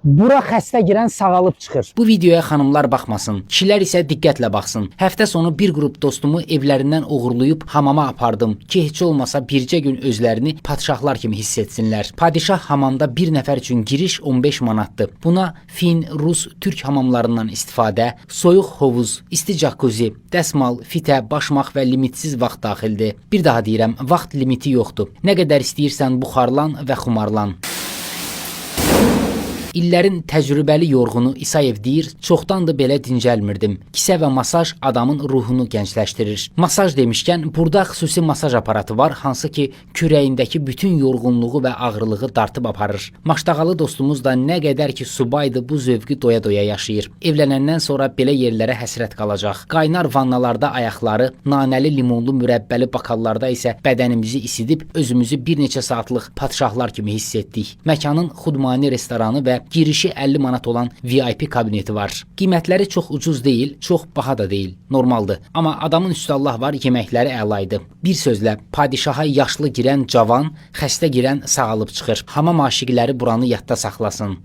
Bura xəstə girən sağalıb çıxır. Bu videoya xanımlar baxmasın, kişilər isə diqqətlə baxsın. Həftə sonu bir qrup dostumu evlərindən uğurlayıb hamama apardım ki, heç olmasa bircə gün özlərini padşahlar kimi hiss etsinlər. Padişah hamamda bir nəfər üçün giriş 15 manatdır. Buna Fin, Rus, Türk hamamlarından istifadə, soyuq hovuz, isti jacuzzi, dəsmal, fitə, başmaq və limitsiz vaxt daxildir. Bir daha deyirəm, vaxt limiti yoxdur. Nə qədər istəyirsən buxarlan və xumarlan. İllərin təcrübəli yorğunu İsayev deyir, çoxdandır belə dincəlmirdim. Kisə və masaj adamın ruhunu gəncləşdirir. Masaj demişkən, burada xüsusi masaj aparatı var, hansı ki, kürəyindəki bütün yorğunluğu və ağırlığı dartıb aparır. Maştağalı dostumuz da nə qədər ki subaydı, bu zövqü doya-doya yaşayır. Evlənəndən sonra belə yerlərə həsrət qalacaq. Qaynar vannalarda ayaqları, nanəli limonlu mürəbbəli bakallarda isə bədənimizi isidib, özümüzü bir neçə saatlıq padşahlar kimi hiss etdik. Məkanın xudmani restoranı və girişi 50 manat olan VIP kabineti var. Qiymətləri çox ucuz deyil, çox baha da deyil, normaldır. Amma adamın üstü Allah var, yeməkləri əlaydı. Bir sözlə, padişaha yaşlı girən cavan, xəstə girən sağalıb çıxır. Hamam aşiqləri buranı yadda saxlasın.